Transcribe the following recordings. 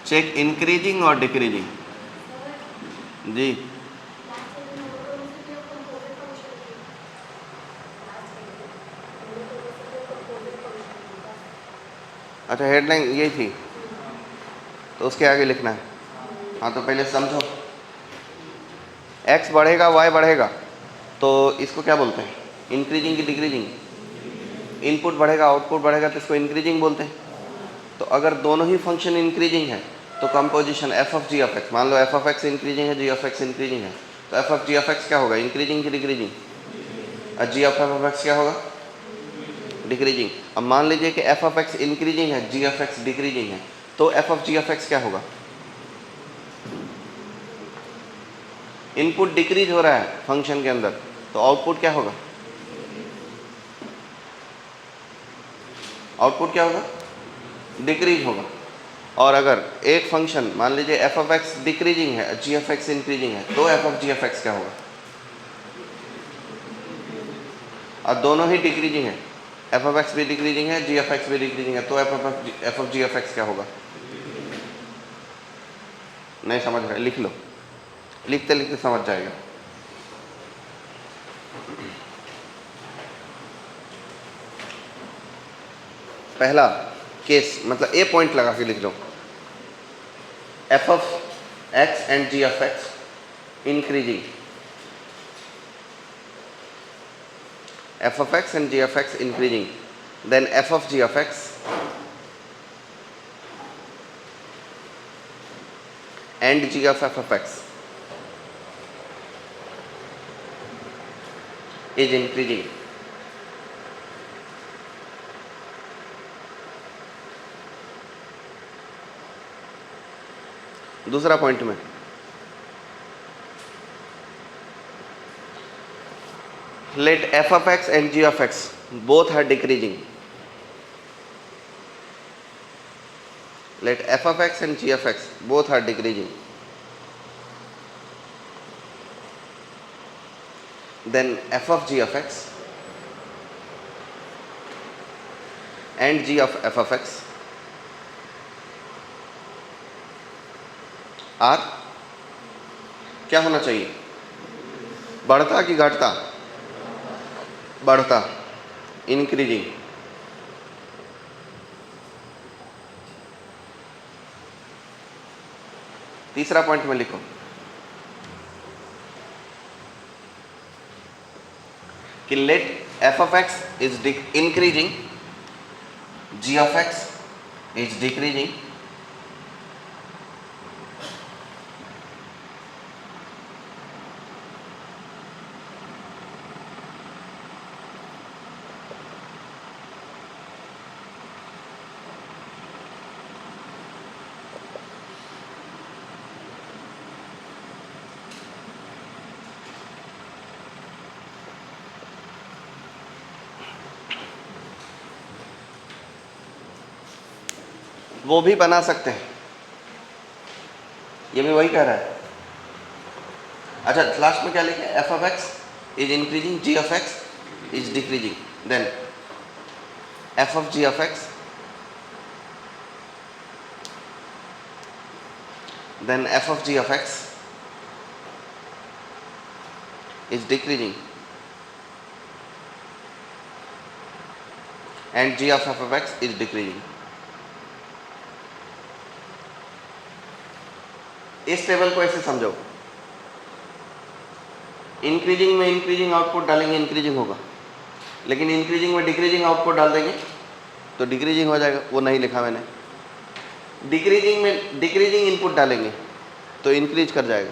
Check increasing और decreasing जी। अच्छा headline यही थी तो उसके आगे लिखना है। हाँ तो पहले समझो, x बढ़ेगा y बढ़ेगा तो इसको क्या बोलते हैं, इंक्रीजिंग की डिक्रीजिंग। इनपुट बढ़ेगा आउटपुट बढ़ेगा तो इसको इंक्रीजिंग बोलते हैं। तो अगर दोनों ही फंक्शन इंक्रीजिंग है तो composition f of g of x, मान लो एफ ऑफ एक्स इंक्रीजिंग है जी ऑफ एक्स इंक्रीजिंग है, तो f of g of x क्या होगा, इंक्रीजिंग की डिक्रीजिंग, और g of f of x क्या होगा, डिक्रीजिंग। अब मान लीजिए कि एफ ऑफ एक्स इंक्रीजिंग है जी ऑफ एक्स डिक्रीजिंग है, तो f of g of x क्या होगा, इनपुट डिक्रीज हो रहा है फंक्शन के अंदर तो आउटपुट क्या होगा, आउटपुट क्या होगा, डिक्रीज होगा। और अगर एक फंक्शन मान लीजिए एफ ऑफ एक्स डिक्रीजिंग है जी ऑफ एक्स इंक्रीजिंग है तो f of g of x क्या होगा, और दोनों ही डिक्रीजिंग है, एफ ऑफ एक्स भी डिक्रीजिंग है जी ऑफ एक्स भी डिक्रीजिंग है, तो f of g of x क्या होगा। नहीं समझ रहे, लिख लो, लिखते लिखते समझ जाएगा। पहला केस मतलब ए पॉइंट लगा के लिख लो, f of x and g of x increasing, f of x and g of x increasing, then f of g of x and g of f of x is increasing. दूसरा point में let f of x and g of x both are decreasing, let f of x and g of x both are decreasing, then f of g of x and g of f of x are क्या होना चाहिए, बढ़ता कि घटता, बढ़ता, increasing. तीसरा point में लिखो कि let f of x is increasing g of x is decreasing, वो भी बना सकते हैं, ये भी वही कह रहा है। अच्छा लास्ट में क्या लिखे, f of x is increasing g of x is decreasing, then f of g of x then f of g of x is decreasing and g of f of x is decreasing. इस table को ऐसे समझो, increasing में increasing output डालेंगे increasing होगा, लेकिन increasing में decreasing output डाल देंगे तो डिक्रीजिंग हो जाएगा, वो नहीं लिखा मैंने। डिक्रीजिंग में डिक्रीजिंग इनपुट डालेंगे तो इंक्रीज कर जाएगा,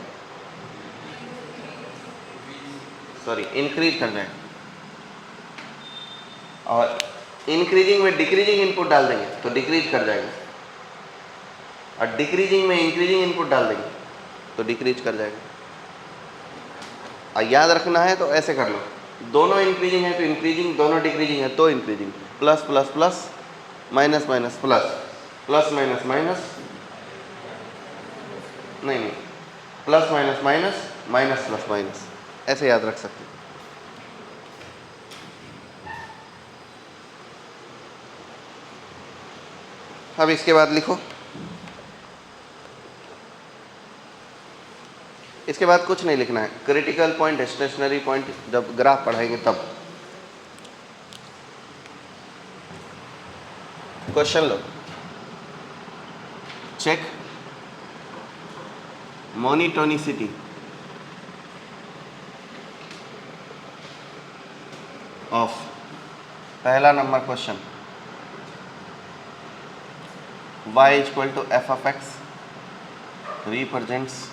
सॉरी इंक्रीज कर जाएगा, और इंक्रीजिंग में डिक्रीजिंग इनपुट डाल देंगे तो डिक्रीज कर जाएगा, और डिक्रीजिंग में इंक्रीजिंग इनपुट डाल देंगे तो डिक्रीज कर जाएगा। और याद रखना है तो ऐसे कर लो, दोनों इंक्रीजिंग है तो इंक्रीजिंग, दोनों डिक्रीजिंग है तो increasing, plus plus plus minus minus plus, plus minus minus, नहीं plus minus minus minus plus minus, ऐसे याद रख सकते हैं। अब इसके बाद लिखो इसके बाद कुछ नहीं लिखना है। क्रिटिकल पॉइंट, स्टेशनरी पॉइंट जब ग्राफ पढ़ाएंगे तब। क्वेश्चन लो, चेक मोनिटोनिसिटी ऑफ, पहला नंबर question, y equal to f of x represents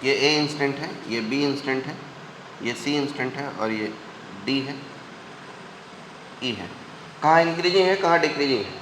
ये ए इंस्टेंट है, ये बी इंस्टेंट है, ये सी इंस्टेंट है और ये डी है, ई है। कहाँ इंक्रीजिंग है, कहाँ डिक्रीजिंग है?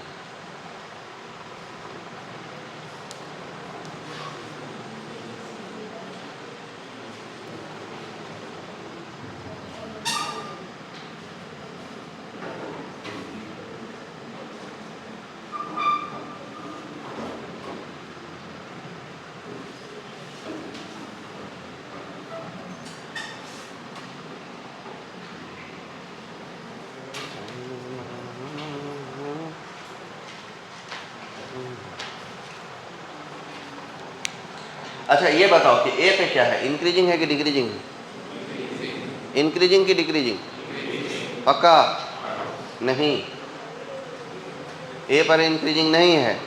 अच्छा ये बताओ कि ए पे क्या है, इंक्रीजिंग है कि डिक्रीजिंग है? इंक्रीजिंग की डिक्रीजिंग? पक्का? नहीं, ए पर इंक्रीजिंग नहीं है।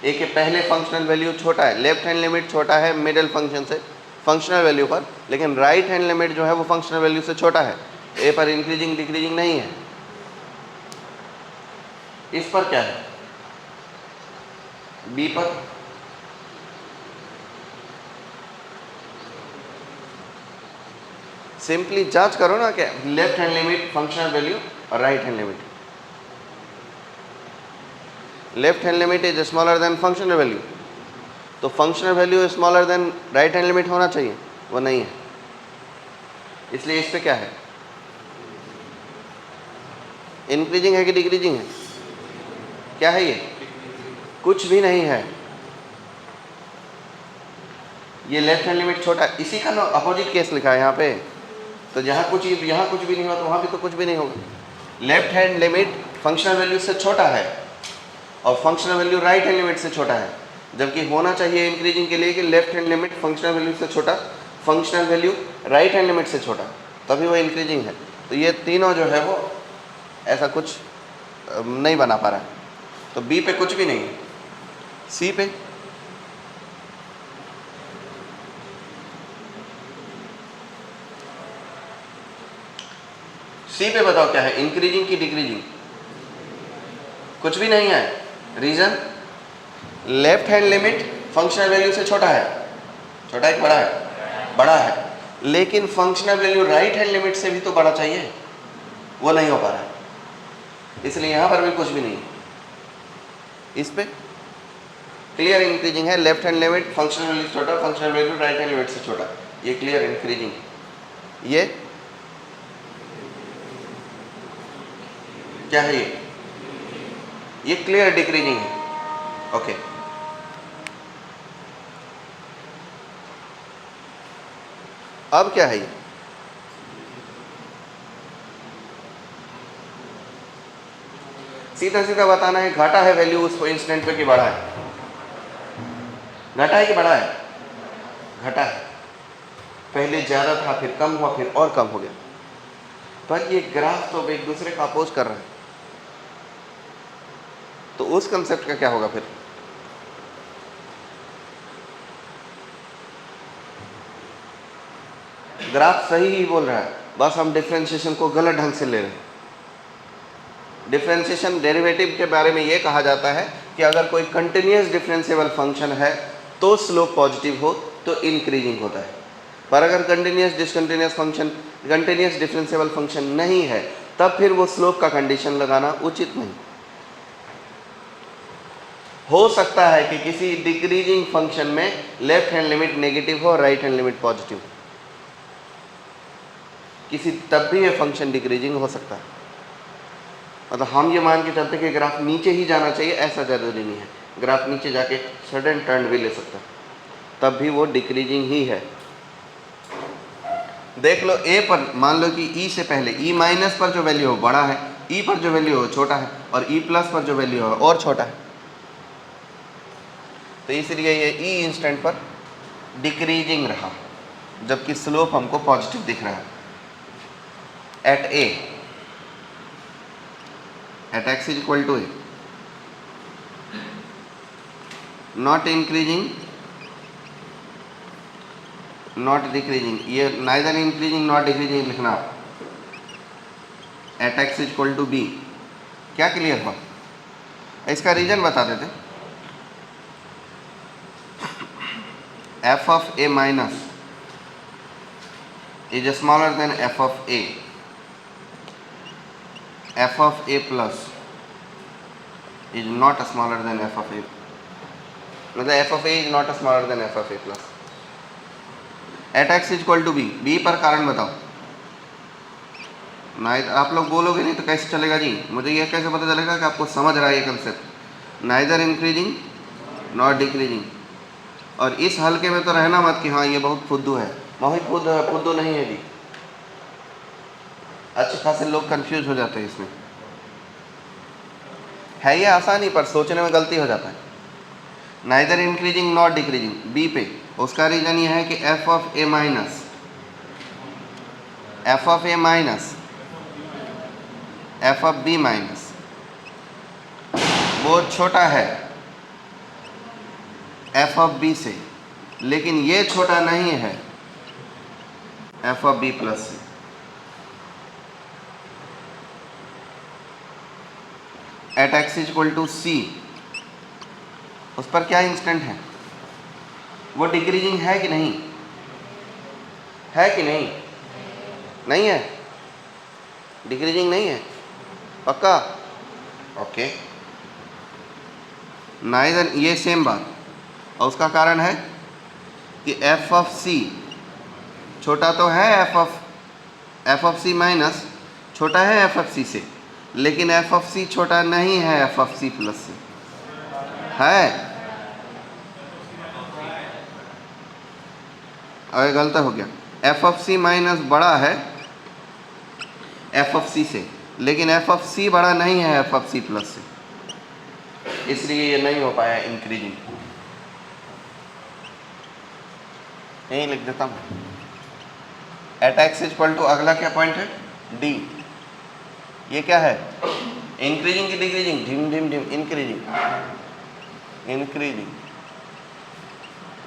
ए के पहले फंक्शनल वैल्यू छोटा है, लेफ्ट हैंड लिमिट छोटा है मिडिल फंक्शन से फंक्शनल वैल्यू पर, लेकिन राइट हैंड लिमिट जो है वो फंक्शनल वैल्यू से छोटा है। ए पर इंक्रीजिंग डिक्रीजिंग नहीं है। इस पर क्या है, बी पर? सिंपली जांच करो ना क्या left hand limit functional value और right hand limit. Left hand limit is smaller than functional value, तो functional value smaller than right hand limit होना चाहिए, वो नहीं है। इसलिए इस पे क्या है, इंक्रीजिंग है कि डिक्रीजिंग है? क्या है ये? कुछ भी नहीं है। ये लेफ्ट हैंड लिमिट छोटा, इसी का ना अपोजिट केस लिखा है यहाँ पे। तो जहाँ कुछ भी नहीं हुआ तो वहाँ भी तो कुछ भी नहीं होगा। Left hand limit functional value से छोटा है और functional value right hand limit से छोटा है, जबकि होना चाहिए इंक्रीजिंग के लिए कि left hand limit functional value से छोटा, functional value right hand limit से छोटा, तभी वो इंक्रीजिंग है। तो ये तीनों जो है वो ऐसा कुछ नहीं बना पा रहा है। तो बी पे कुछ भी नहीं है। सी पे बताओ क्या है, इंक्रीजिंग की डिक्रीजिंग? कुछ भी नहीं है। Reason, left hand limit functional value से छोटा है। छोटा है कि बड़ा है? बड़ा है, लेकिन functional value right hand limit से भी तो बड़ा चाहिए, वो नहीं हो पा रहा है, इसलिए यहां पर भी कुछ भी नहीं है। इस पे क्लियर इंक्रीजिंग है, left hand limit functional value छोटा, functional value right hand limit से छोटा, ये क्लियर इंक्रीजिंग है। ये क्या है, ये क्लियर डिक्रीजिंग है। ओके, अब क्या है, ये सीधा सीधा बताना है, घटा है वैल्यू उस इंस्टेंट पे कि बढ़ा है? घटा है कि बढ़ा है? घटा है। पहले ज़्यादा था, फिर कम हुआ, फिर और कम हो गया। पर ये ग्राफ तो एक दूसरे का अपोज कर रहे हैं, तो उस कंसेप्ट का क्या होगा फिर? ग्राफ सही ही बोल रहा है, बस हम डिफरेंशिएशन को गलत ढंग से ले रहे हैं। डिफरेंशिएशन डेरिवेटिव के बारे में ये कहा जाता है कि अगर कोई कंटिन्यूअस डिफरेंशिएबल फंक्शन है तो स्लोप पॉजिटिव हो तो इंक्रीजिंग होता है, पर अगर continuous discontinuous function, continuous differentiable function नहीं है, तब फिर वो स्लोप का कंडीशन लगाना उचित नहीं। हो सकता है कि किसी डिक्रीजिंग फंक्शन में लेफ्ट हैंड लिमिट नेगेटिव हो, राइट हैंड लिमिट पॉजिटिव, किसी तब भी ये फंक्शन डिक्रीजिंग हो सकता है। मतलब हम ये मान के चलते कि ग्राफ नीचे ही जाना चाहिए, ऐसा जरूरी नहीं है। ग्राफ नीचे जाके सडन टर्न भी ले सकता है, तब भी वो डिक्रीजिंग ही है। देख लो ए पर मान लो कि ई से पहले ई माइनस पर जो वैल्यू हो बड़ा है, ई पर जो वैल्यू हो छोटा है, और ई प्लस पर जो वैल्यू हो और छोटा है, तो इसलिए ये ई इंस्टेंट पर डिक्रीजिंग रहा, जबकि स्लोप हमको पॉजिटिव दिख रहा है at a, at x is equal to a, not increasing not decreasing, ये नाइदर इंक्रीजिंग नॉट डिक्रीजिंग लिखना आप, at x is equal to b. क्या क्लियर हुआ? इसका रीजन बता देते। F of a minus is smaller than f of a, f of a plus is not smaller than f of a, मतलब f of a is not smaller than f of a plus. Eight x is equal to b, b पर कारण बताओ। Neither, आप लोग बोलोगे नहीं तो कैसे चलेगा जी, मुझे ये कैसे पता चलेगा कि आपको समझ रहा है ये concept? Neither increasing not decreasing. और इस हल्के में तो रहना मत कि हाँ ये बहुत फुद्दू है, बहुत फुद्दू नहीं है जी। अच्छे खासे लोग कंफ्यूज हो जाते हैं इसमें, है ये आसानी पर सोचने में गलती हो जाता है। Neither increasing not decreasing b पे, उसका रीजन ये है कि f of a minus, f of a minus f of b minus वो छोटा है एफ ऑफ बी से, लेकिन ये छोटा नहीं है एफ ऑफ बी प्लस से। At x is equal to c, उस पर क्या इंस्टेंट है? वो डिक्रीजिंग है कि नहीं? है कि नहीं? नहीं है, डिक्रीजिंग नहीं है, पक्का? ओके, नाइदर, ये सेम बात, और उसका कारण है कि एफ ऑफ सी छोटा तो है एफ ऑफ सी माइनस छोटा है एफ ऑफ सी से, लेकिन एफ ऑफ सी छोटा नहीं है एफ ऑफ सी प्लस से, है? और गलत हो गया, एफ ऑफ सी माइनस बड़ा है एफ ऑफ सी से, लेकिन एफ ऑफ सी बड़ा नहीं है एफ ऑफ सी प्लस से, इसलिए ये नहीं हो पाया इंक्रीजिंग। यही लिख देता हूँ, एट एक्स इक्वल टू, अगला क्या पॉइंट है? डी। ये क्या है? इंक्रीजिंग की डिक्रीजिंग? ढिम ढिम ढिम, इंक्रीजिंग, इंक्रीजिंग।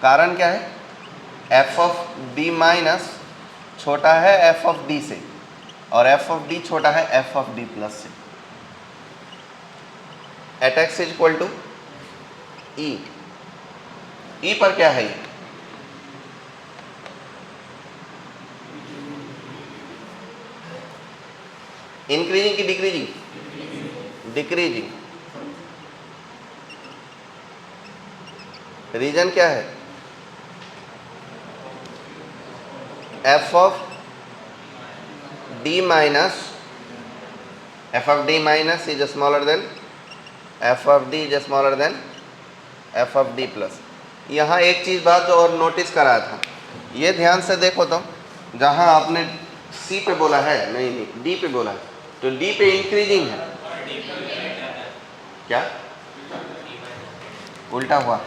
कारण क्या है? एफ ऑफ डी माइनस छोटा है एफ ऑफ डी से, और एफ ऑफ डी छोटा है एफ ऑफ डी प्लस से। At x is equal to e, e पर क्या है? ये इंक्रीजिंग की डिक्रीजिंग? डिक्रीजिंग। रीजन क्या है? F of D minus, f of D minus is smaller than f of D is smaller than f of d plus. यहाँ एक चीज़ बात जो और नोटिस कराया था, ये ध्यान से देखो तो, जहाँ आपने सी पे बोला है, नहीं डी पे बोला है, तो डी पे इंक्रीजिंग है क्या? उल्टा हुआ,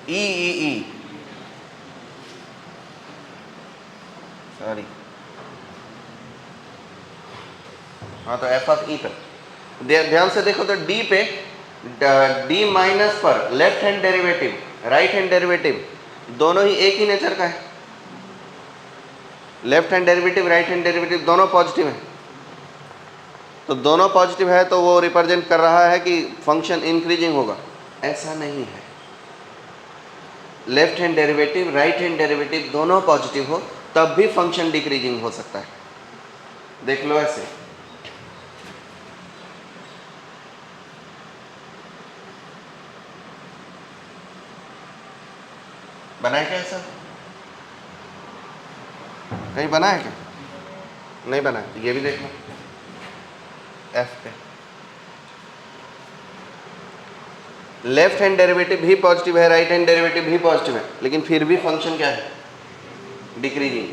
ई सॉरी, हाँ तो एफ ऑफ ई पे ध्यान से देखो तो डी पे, डी माइनस पर left hand derivative, right hand derivative दोनों ही एक ही नेचर का है। Left hand derivative, right hand derivative दोनों पॉजिटिव है, तो दोनों पॉजिटिव है तो वो रिप्रेजेंट कर रहा है कि फंक्शन इंक्रीजिंग होगा। ऐसा नहीं है। Left hand derivative, right hand derivative दोनों पॉजिटिव हो तब भी फंक्शन डिक्रीजिंग हो सकता है। देख लो ऐसे, बनाए क्या ऐसा? कहीं बना है क्या? नहीं बना है। तो ये भी देख लो एफ पे, लेफ्ट हैंड डेरिवेटिव भी पॉजिटिव है, राइट हैंड डेरिवेटिव भी पॉजिटिव है, लेकिन फिर भी फंक्शन क्या है? डिक्रीजिंग।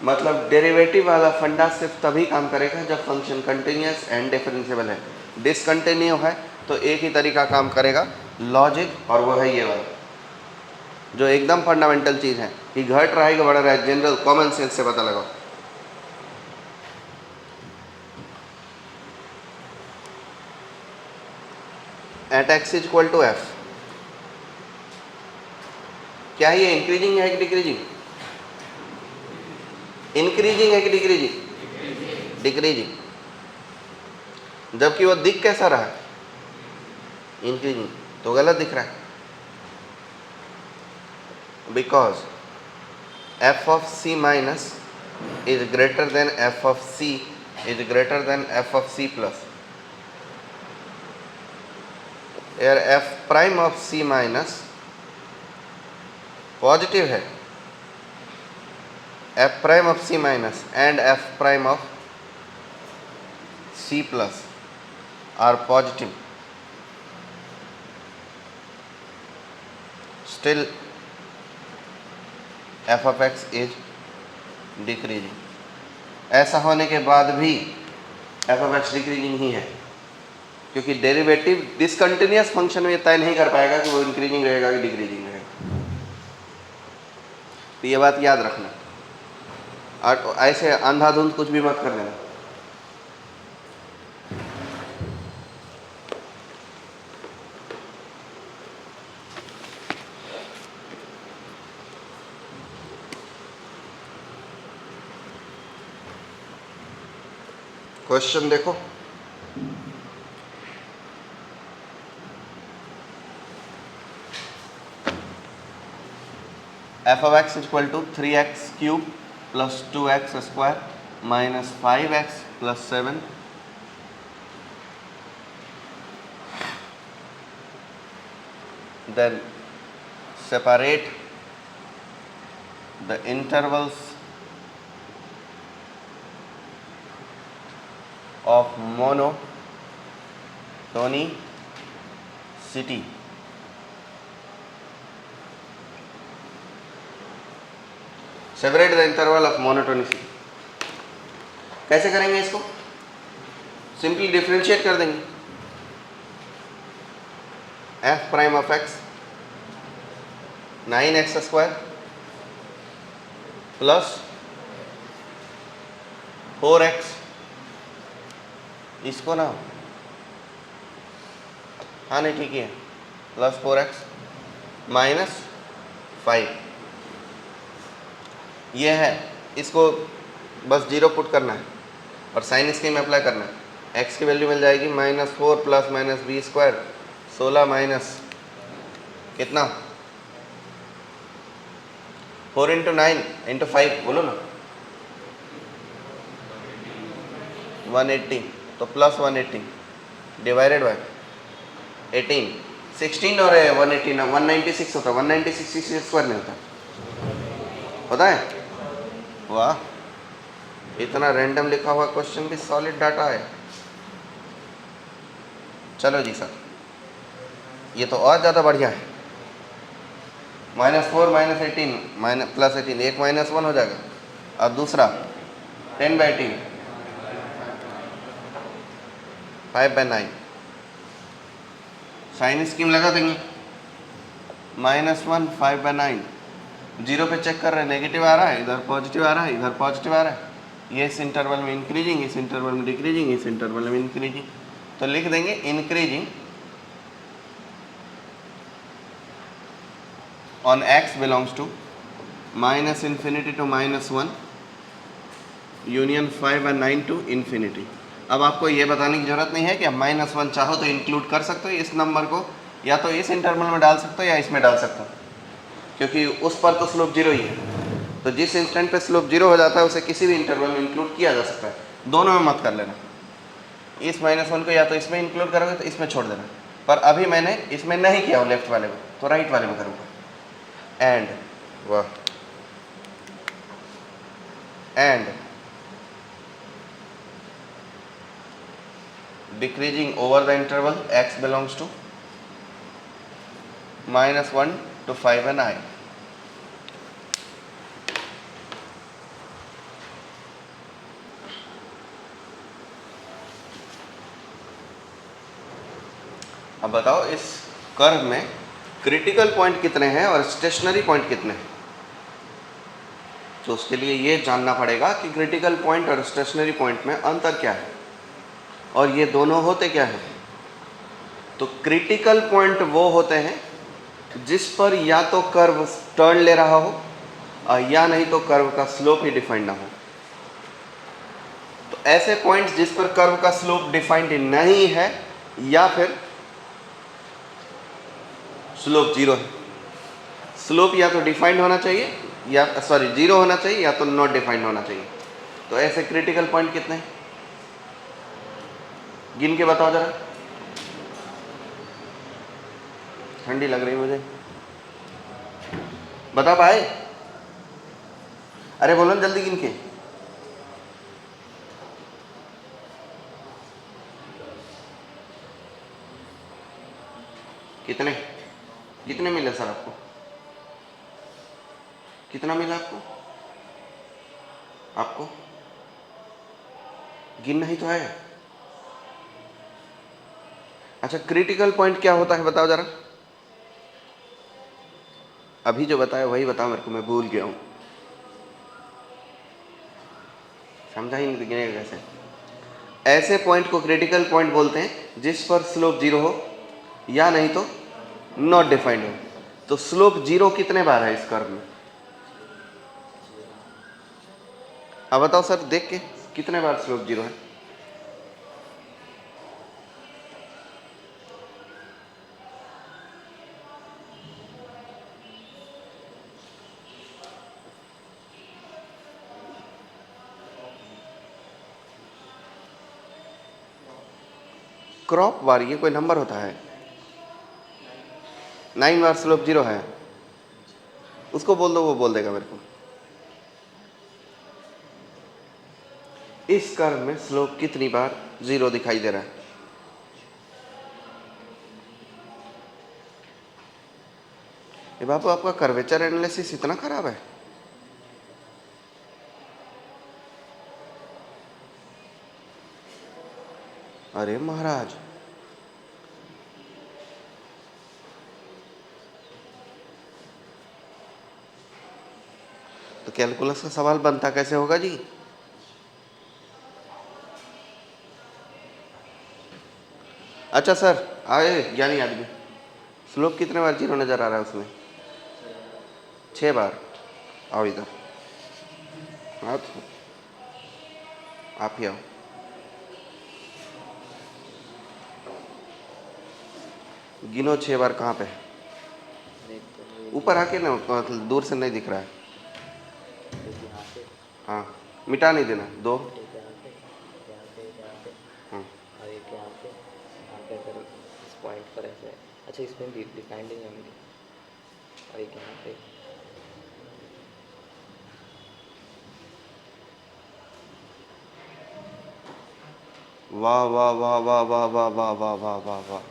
मतलब डेरिवेटिव वाला फंडा सिर्फ तभी काम करेगा जब फंक्शन कंटिन्यूअस एंड डिफरेंशिएबल है। डिसकंटिन्यू है तो एक ही तरीका काम करेगा, लॉजिक, और वो है ये वाला जो एकदम फंडामेंटल चीज़ है कि घट रहा है कि बढ़ रहा है, जनरल कॉमन सेंस से पता लगाओ। At x is equal to f, क्या ये इंक्रीजिंग है कि डिक्रीजिंग? इंक्रीजिंग है कि डिक्रीजिंग? डिक्रीजिंग। जबकि वो दिख कैसा रहा है? इंक्रीजिंग। तो गलत दिख रहा है, because f of c minus is greater than f of c is greater than f of c plus. यार f prime of c minus positive है, f prime of c minus and f prime of c plus are positive, still f of x is decreasing. ऐसा होने के बाद भी f of x decreasing ही है, क्योंकि डेरिवेटिव डिसकंटिन्यूअस फंक्शन में तय नहीं कर पाएगा कि वो इंक्रीजिंग रहेगा कि डिक्रीजिंग रहेगा। तो ये बात याद रखना, और ऐसे अंधाधुंध कुछ भी मत कर देना। क्वेश्चन देखो, f of x equal to 3x cube plus 2x square minus 5x plus 7 then separate the intervals of monotonicity. Separate the interval of monotonicity. कैसे करेंगे इसको? सिंपली डिफरेंशिएट कर देंगे। F prime of x 9x square plus 4x, इसको ना, हाँ नहीं ठीक है, प्लस 4x माइनस 5, ये है, इसको बस जीरो पुट करना है और साइन स्कीम अप्लाई करना है। x की वैल्यू मिल जाएगी -4 plus minus b square 16 minus कितना 4 इंटू 9 इंटू 5 बोलो ना 180, तो प्लस 180 डिवाइडेड बाय 18 16 और 180 ना 196 होता है, 196 स्क्वायर नहीं होता है। वाह, इतना रैंडम लिखा हुआ क्वेश्चन भी सॉलिड डाटा है। चलो जी सर, ये तो और ज़्यादा बढ़िया है। -4 -18 माइनस प्लस 18, एक -1 हो जाएगा और दूसरा 10/18 5/9। साइन स्कीम लगा देंगे, -1 5/9, जीरो पे चेक कर रहे हैं, नेगेटिव आ रहा है, इधर पॉजिटिव आ रहा है, इधर पॉजिटिव आ रहा है, ये इस इंटरवल में इंक्रीजिंग, इस इंटरवल में डिक्रीजिंग, इस इंटरवल में इंक्रीजिंग। तो लिख देंगे increasing on x belongs to -∞ to -1 union 5/9 to infinity. अब आपको ये बताने की जरूरत नहीं है कि आप -1 चाहो तो इंक्लूड कर सकते हो इस नंबर को या तो इस इंटरवल में डाल सकते हो या इसमें डाल सकते हो, क्योंकि उस पर तो स्लोप जीरो ही है। तो जिस इंस्टेंट पे स्लोप जीरो हो जाता है उसे किसी भी इंटरवल में इंक्लूड किया जा सकता है, दोनों में मत कर लेना। इस -1 को या तो इसमें इंक्लूड करोगे तो इसमें छोड़ देना, पर अभी मैंने इसमें नहीं किया हूँ लेफ्ट वाले को, तो राइट वाले में करूँगा। एंड वाह and decreasing over the interval x belongs to -1 to 5 and I. अब बताओ इस कर्व में क्रिटिकल पॉइंट कितने हैं और स्टेशनरी पॉइंट कितने हैं। तो उसके लिए ये जानना पड़ेगा कि क्रिटिकल पॉइंट और स्टेशनरी पॉइंट में अंतर क्या है और ये दोनों होते क्या हैं। तो क्रिटिकल पॉइंट वो होते हैं जिस पर या तो कर्व टर्न ले रहा हो या नहीं तो कर्व का स्लोप ही डिफाइंड ना हो। तो ऐसे पॉइंट्स जिस पर कर्व का स्लोप डिफाइंड नहीं है या फिर स्लोप जीरो है। स्लोप या तो डिफाइंड होना चाहिए या जीरो होना चाहिए या तो नॉट डिफाइंड होना चाहिए। तो ऐसे क्रिटिकल पॉइंट कितने हैं, गिन के बताओ जरा। ठंडी लग रही मुझे, बता पाए? अरे बोलो ना जल्दी गिन के। कितने कितने मिले सर आपको? कितना मिला आपको? आपको गिनना ही तो है। अच्छा क्रिटिकल पॉइंट क्या होता है बताओ जरा। अभी जो बताया वही बताओ मेरे को, मैं भूल गया हूँ। समझा ही नहीं गिनेगा कैसे। ऐसे पॉइंट को क्रिटिकल पॉइंट बोलते हैं जिस पर स्लोप जीरो हो या नहीं तो नॉट डिफाइंड हो। तो स्लोप जीरो कितने बार है इस कर्व में? अब बताओ सर देख के कितने बार स्लोप जीरो है? क्रॉप बार ये कोई नंबर होता है? 9 बार स्लोप जीरो है। उसको बोल दो, वो बोल देगा मेरे को। इस कर्व में स्लोप कितनी बार जीरो दिखाई दे रहा है? ये बाबू आपका कर्वेचर एनालिसिस इतना खराब है? अरे महाराज, तो कैलकुलस का सवाल बनता कैसे होगा जी? अच्छा सर आए ज्ञानी आदमी, स्लोप कितने बार जीरो नजर आ रहा है उसमें? 6 बार। आओ इधर, आओ तो, आप ही आओ। गिनो 6 बार कहाँ पे? ऊपर आके ना, मतलब दूर से नहीं दिख रहा है। हाँ मिटा नहीं देना। 2 हाँ और एक यहाँ पे अगर इस पॉइंट पर ऐसे, अच्छा इसमें डिफाइंड नहीं होंगे, और एक यहाँ पे वाह वाह वाह वाह वाह वाह वाह वाह वाह वाह वाह,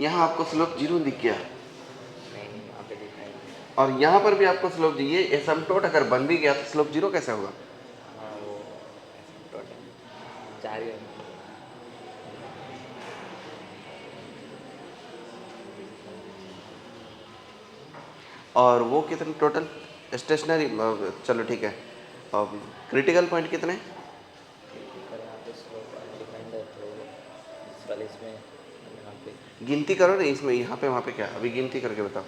यहाँ आपको स्लोप जीरो दिख गया नहीं यहाँ पे डिफाइंड। और यहाँ पर भी आपको स्लोप जीरो। ये एसिम्पटोट अगर बन भी गया तो स्लोप जीरो कैसे होगा? हाँ वो एसिम्पटोट है, 4 ही होंगे। और वो कितने टोटल स्टेशनरी? चलो ठीक है। क्रिटिकल पॉइंट कितने? क्रिटिकल यहाँ पे स्लोप डिफाइंड है, तो इस वाले इसमें यहाँ पे गिनती करो ना इसमें, यहाँ पे वहाँ पे क्या, अभी गिनती करके बताओ।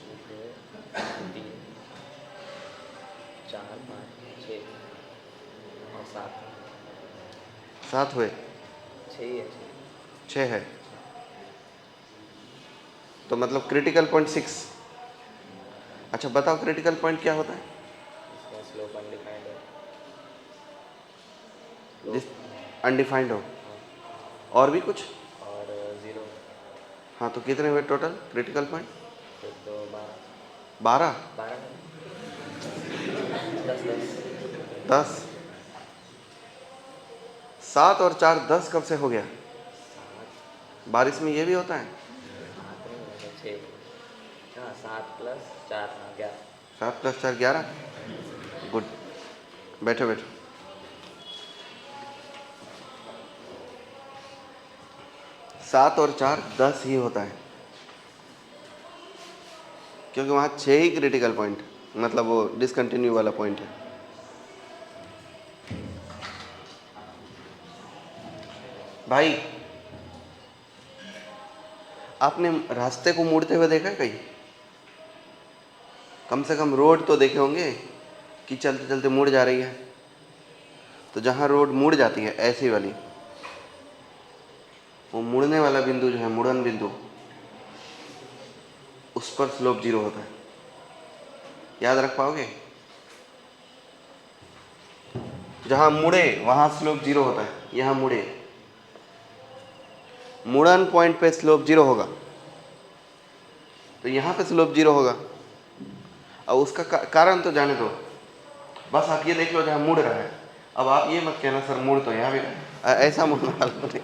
एक 2 3 4 5 6 और 7 7 हुए, 6 ही है 6 है, तो मतलब क्रिटिकल पॉइंट 6। अच्छा बताओ क्रिटिकल पॉइंट क्या होता है? इसमें स्लोप अनडिफाइंड है जिस स्लोप अनडिफाइंड हो, हाँ और भी कुछ? और 0 हाँ तो कितने हुए टोटल क्रिटिकल पॉइंट? फिर तो 12 12? 12 नहीं 10 10 10? 7 और 4 10 कब से हो गया? 7 बारिश में ये भी होता है? 7 नहीं होगा 6 हाँ 7 प्लस 4 हाँ 11 7 + 4 11। गुड, बैठो बैठो। 7 और 4 10 ही होता है, क्योंकि वहाँ 6 ही क्रिटिकल पॉइंट, मतलब वो डिसकंटिन्यू वाला पॉइंट है। भाई आपने रास्ते को मुड़ते हुए देखा है कहीं? कम से कम रोड तो देखे होंगे कि चलते चलते मुड़ जा रही है। तो जहाँ रोड मुड़ जाती है ऐसी वाली, वो मुड़ने वाला बिंदु जो है, मुड़न बिंदु, उस पर स्लोप 0 होता है। याद रख पाओगे? जहाँ मुड़े वहाँ स्लोप 0 होता है। यहाँ मुड़े, मुड़न पॉइंट पे स्लोप 0 होगा, तो यहाँ पे स्लोप 0 होगा। और उसका कारण तो जाने दो, बस आप ये देख लो जहाँ मुड़ रहा है। अब आप ये मत कहना सर मुड़ तो यहाँ भी रहा है, ऐसा मुड़ने वाला नहीं।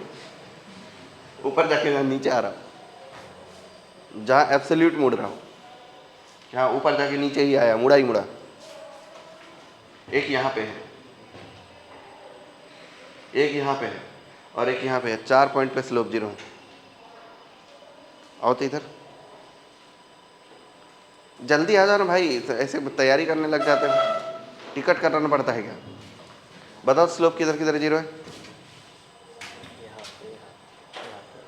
ऊपर जाके जहाँ नीचे आ रहा हूँ, जहाँ एब्सोल्यूट मुड़ रहा हूँ, यहाँ ऊपर जाके नीचे ही आया, मुड़ा ही मुड़ा। एक यहाँ पे है, एक यहाँ पे है, और एक यहाँ पे है। 4 पॉइंट पे स्लोप 0 है। आओ तो इधर, जल्दी आ जाओ ना भाई, तो ऐसे तैयारी करने लग जाते हो। टिकट कटाना पड़ता है क्या? बताओ स्लोप किधर किधर 0 है? यहाँ पे यहाँ पे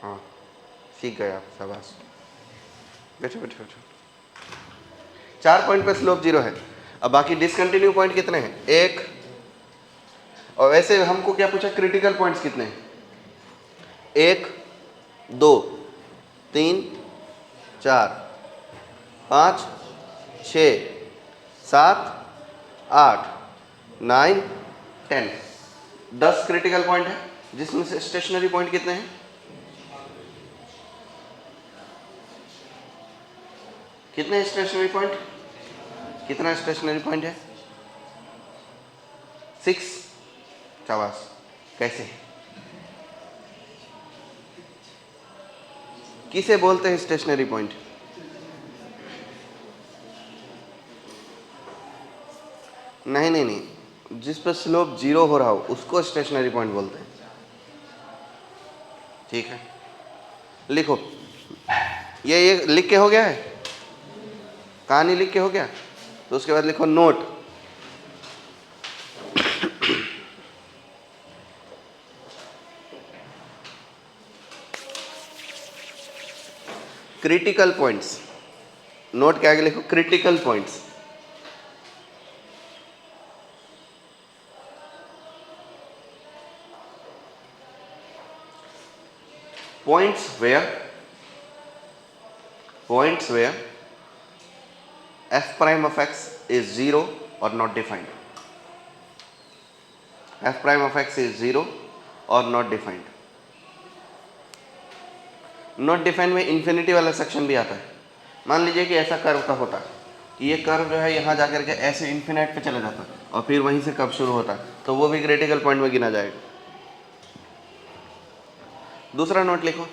हाँ सीख गए आप, शाबाश। बैठो बैठो बैठो। 4 पॉइंट पे स्लोप 0 है। अब बाकी डिसकंटिन्यू पॉइंट कितने हैं? 1। और वैसे हमको क्या पूछा, क्रिटिकल पॉइंट्स कितने हैं? 1 2 3 4 5 6 7 8 9 10। 10 क्रिटिकल पॉइंट है, जिसमें से स्टेशनरी पॉइंट कितने हैं? कितने स्टेशनरी पॉइंट? कितना स्टेशनरी पॉइंट है? 6। शाबाश। कैसे? किसे बोलते हैं स्टेशनरी पॉइंट? नहीं नहीं नहीं, जिस पर स्लोप 0 हो रहा हो उसको स्टेशनरी पॉइंट बोलते हैं। ठीक है, लिखो। ये लिख के हो गया है, कहानी लिख के हो गया, तो उसके बाद लिखो नोट। क्रिटिकल पॉइंट्स, नोट के आगे लिखो critical points. points where f prime of x is 0 or not defined. f prime of x is 0 or not defined. Not defined में इन्फिनिटी वाला सेक्शन भी आता है। मान लीजिए कि ऐसा कर्व का होता है कि ये कर्व जो है यहाँ जाकर के ऐसे इन्फिनाइट पे चला जाता है और फिर वहीं से कर्व शुरू होता है, तो वो भी क्रिटिकल पॉइंट में गिना जाएगा। दूसरा नोट लिखो,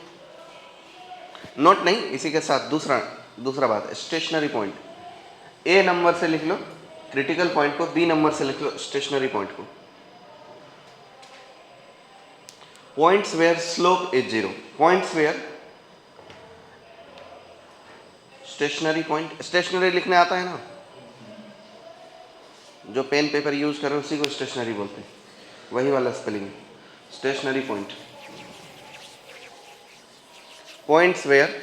नोट नहीं, इसी के साथ दूसरा बात, स्टेशनरी पॉइंट। ए नंबर से लिख लो क्रिटिकल पॉइंट को, बी नंबर से लिख लो स्टेशनरी पॉइंट को। Points where slope is 0, points where stationary point, stationary लिखने आता है ना, जो पेन पेपर यूज कर रहे हो उसी को स्टेशनरी बोलते हैं, वही वाला spelling, stationary point. Points where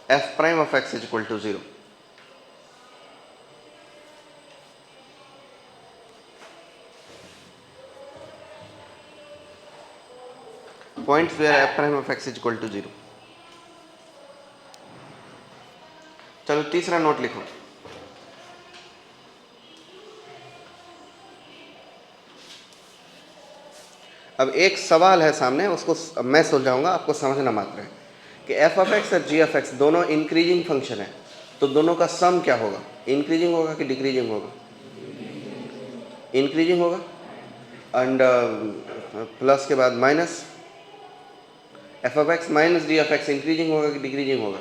f prime of x is equal to 0। Points where f prime of x is equal to 0। चलो तीसरा नोट लिखो। अब एक सवाल है सामने, उसको मैं सुलझाऊंगा, आपको समझना मात्र है कि एफ ऑफ एक्स और जी ऑफ एक्स दोनों इंक्रीजिंग फंक्शन है, तो दोनों का सम क्या होगा? इंक्रीजिंग होगा कि डिक्रीजिंग होगा? इंक्रीजिंग होगा। एंड प्लस के बाद minus, f of x minus g of x increasing होगा कि डिक्रीजिंग होगा?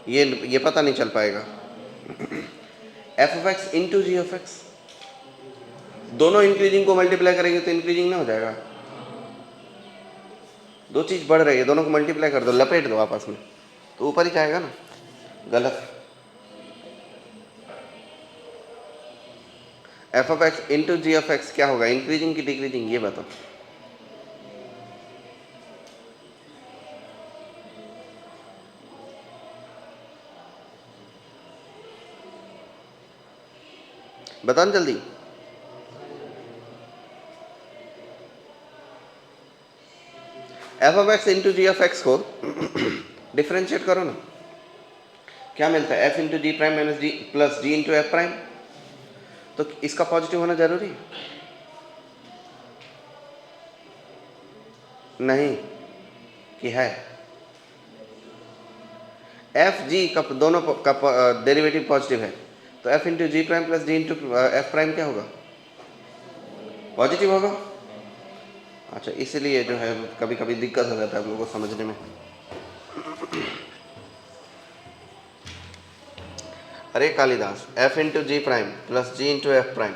ये पता नहीं चल पाएगा। F of x into g of x, दोनों इंक्रीजिंग को मल्टीप्लाई करेंगे तो इंक्रीजिंग ना हो जाएगा? दो चीज़ बढ़ रही है, दोनों को मल्टीप्लाई कर दो, लपेट दो आपस में, तो ऊपर ही जाएगा ना। गलत। F of x into g of x क्या होगा? इंक्रीजिंग की डिक्रीजिंग? ये बताओ। बताओ जल्दी। F of x into g of x को डिफ्रेंशिएट करो ना, क्या मिलता है? F into g prime minus g plus g into f prime. तो इसका पॉजिटिव होना जरूरी है? नहीं कि है? एफ जी का दोनों का डेरिवेटिव पॉजिटिव है, तो F into g prime plus g into f prime क्या होगा? पॉजिटिव होगा। अच्छा, इसलिए जो है कभी कभी दिक्कत हो जाता है आप लोगों को समझने में। अरे Kalidas, F into g prime plus g into f prime,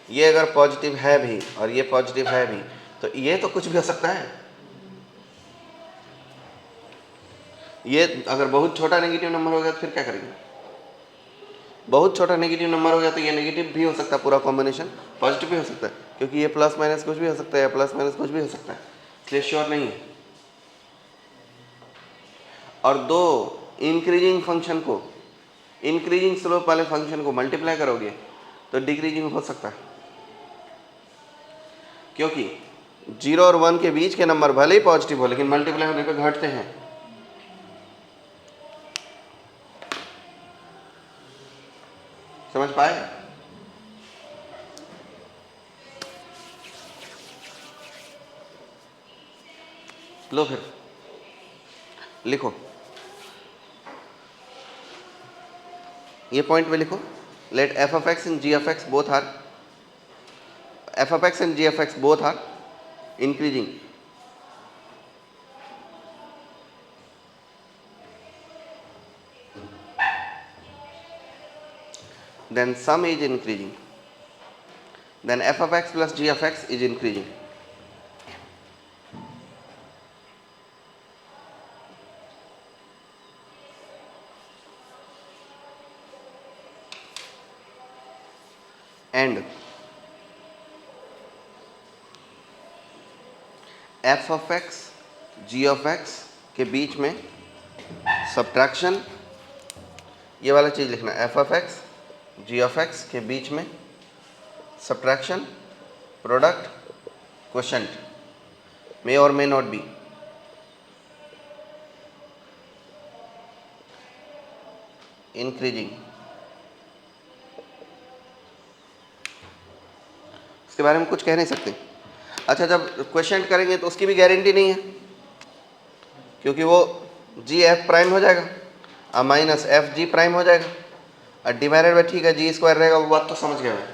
ये अगर पॉजिटिव है भी और ये पॉजिटिव है भी, तो ये तो कुछ भी हो सकता है। ये अगर बहुत छोटा नेगेटिव नंबर हो गया तो फिर क्या करेंगे? बहुत छोटा नेगेटिव नंबर हो गया तो ये नेगेटिव भी हो सकता है, पूरा कॉम्बिनेशन पॉजिटिव भी हो सकता है, क्योंकि ये प्लस माइनस कुछ भी हो सकता है या प्लस माइनस कुछ भी हो सकता है, इसलिए श्योर नहीं है। और दो इंक्रीजिंग फंक्शन को, इंक्रीजिंग स्लोप वाले फंक्शन को मल्टीप्लाई करोगे तो डिक्रीजिंग हो सकता है, क्योंकि 0 और 1 के बीच के नंबर भले ही पॉजिटिव हो लेकिन मल्टीप्लाई होने पे घटते हैं। समझ पाए? लो फिर लिखो, ये पॉइंट में लिखो। Let f of x and g of x both are, f of x and g of x both are increasing, then sum is increasing, then f of x plus g of x is increasing. And f of x g of x के बीच में subtraction, ये वाला चीज़ लिखना, f of x g of x के बीच में subtraction, product, quotient, मे और may not be. Increasing, इसके बारे में कुछ कह नहीं सकते। अच्छा, जब क्वोशंट करेंगे तो उसकी भी गारंटी नहीं है, क्योंकि वो जी एफ प्राइम हो जाएगा और माइनस एफ जी प्राइम हो जाएगा और डिवाइडेड बाय, ठीक है, जी स्क्वायर रहेगा। वो बात तो समझ गया मैं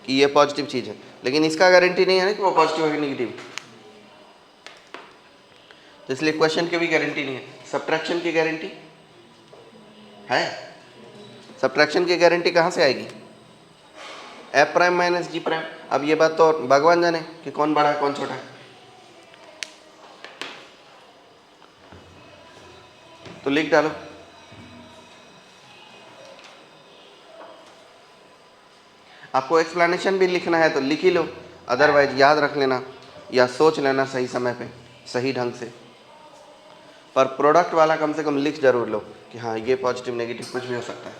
कि ये पॉजिटिव चीज़ है, लेकिन इसका गारंटी नहीं है ना कि वो पॉजिटिव है कि निगेटिव, तो इसलिए क्वेश्चन की भी गारंटी नहीं है। सब्ट्रैक्शन की गारंटी है? सब्ट्रैक्शन की गारंटी कहाँ से आएगी? एफ प्राइम माइनस जी प्राइम। अब ये बात तो भगवान जाने कि कौन बड़ा है कौन छोटा है, तो लिख डालो। आपको एक्सप्लेनेशन भी लिखना है तो लिख ही लो, अदरवाइज याद रख लेना या सोच लेना सही समय पे सही ढंग से, पर प्रोडक्ट वाला कम से कम लिख जरूर लो कि हाँ ये पॉजिटिव नेगेटिव कुछ भी हो सकता है,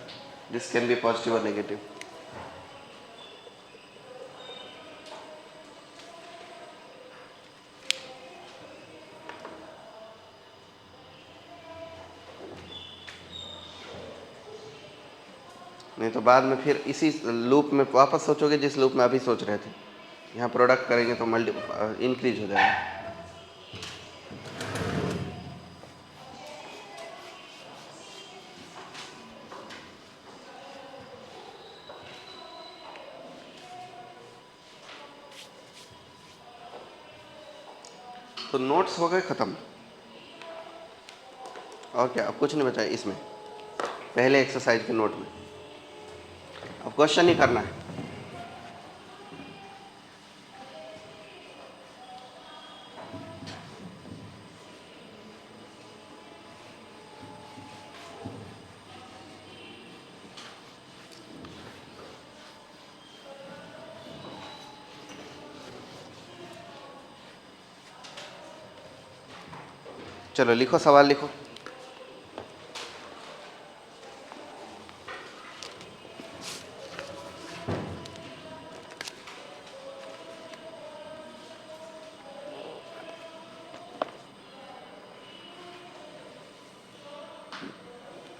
दिस कैन बी पॉजिटिव और नेगेटिव। नहीं तो बाद में फिर इसी लूप में वापस सोचोगे जिस लूप में अभी सोच रहे थे। यहाँ प्रोडक्ट करेंगे तो इंक्रीज हो जाएगा। तो नोट्स हो गए ख़त्म, और क्या अब कुछ नहीं बचा है इसमें, पहले एक्सरसाइज के नोट में। अब क्वेश्चन ही करना है। चलो लिखो, सवाल लिखो।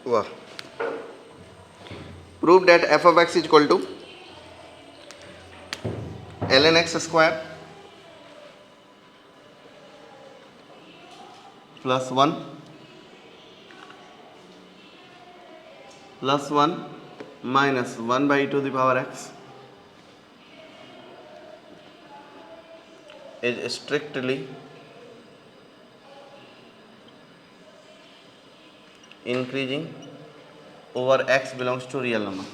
वाह। Prove that f of x is equal to ln x square plus one minus 1/2 is strictly increasing over x belongs to real number।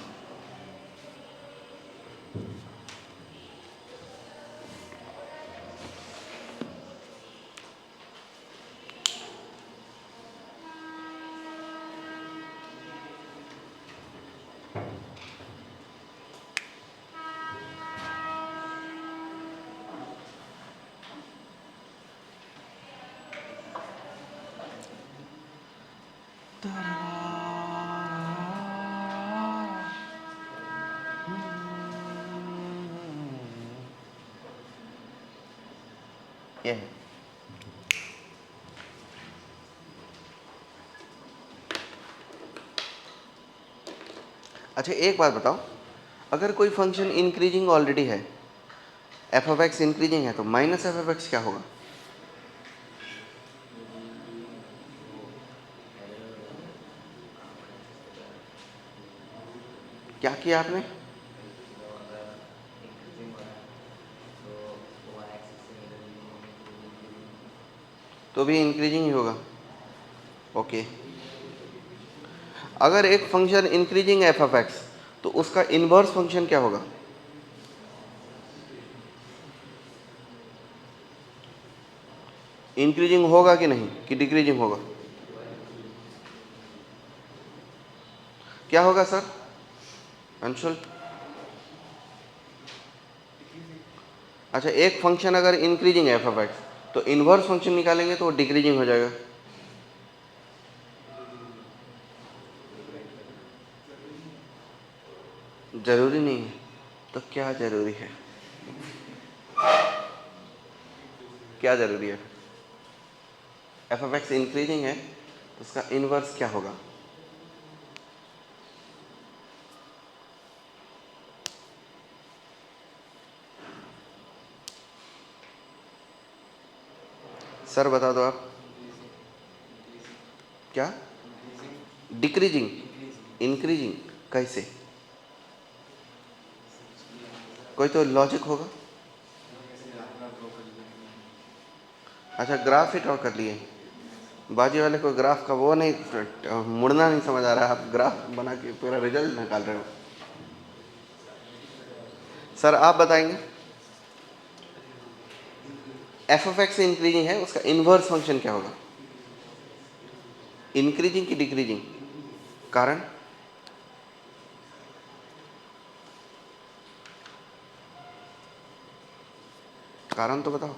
ये है। अच्छा एक बात बताओ, अगर कोई फंक्शन इंक्रीजिंग ऑलरेडी है, एफ ऑफ एक्स इंक्रीजिंग है, तो माइनस एफ ऑफ एक्स क्या होगा? क्या किया आपने? तो भी इंक्रीजिंग ही होगा। ओके। अगर एक फंक्शन इंक्रीजिंग है एफ ऑफ एक्स, तो उसका इनवर्स फंक्शन क्या होगा? इंक्रीजिंग होगा कि नहीं, कि डिक्रीजिंग होगा? क्या होगा सर अंशुल? अच्छा एक फंक्शन अगर इंक्रीजिंग है एफ ऑफ एक्स, तो इनवर्स फंक्शन निकालेंगे तो वो डिक्रीजिंग हो जाएगा। जरूरी नहीं है, तो क्या जरूरी है? क्या जरूरी है? एफ ऑफ एक्स इंक्रीजिंग है तो उसका इनवर्स क्या होगा? सर बता दो आप। क्या? डिक्रीजिंग, इंक्रीजिंग कैसे? कोई तो लॉजिक होगा। अच्छा ग्राफ ही ड्रॉ कर लिए, बाजी वाले को ग्राफ का वो नहीं, मुड़ना नहीं समझ आ रहा है, आप ग्राफ बना के पूरा रिजल्ट निकाल रहे हो। सर आप बताएंगे, एफ ऑफ एक्स इंक्रीजिंग है, उसका इनवर्स फंक्शन क्या होगा? इंक्रीजिंग की डिक्रीजिंग? कारण? कारण तो बताओ।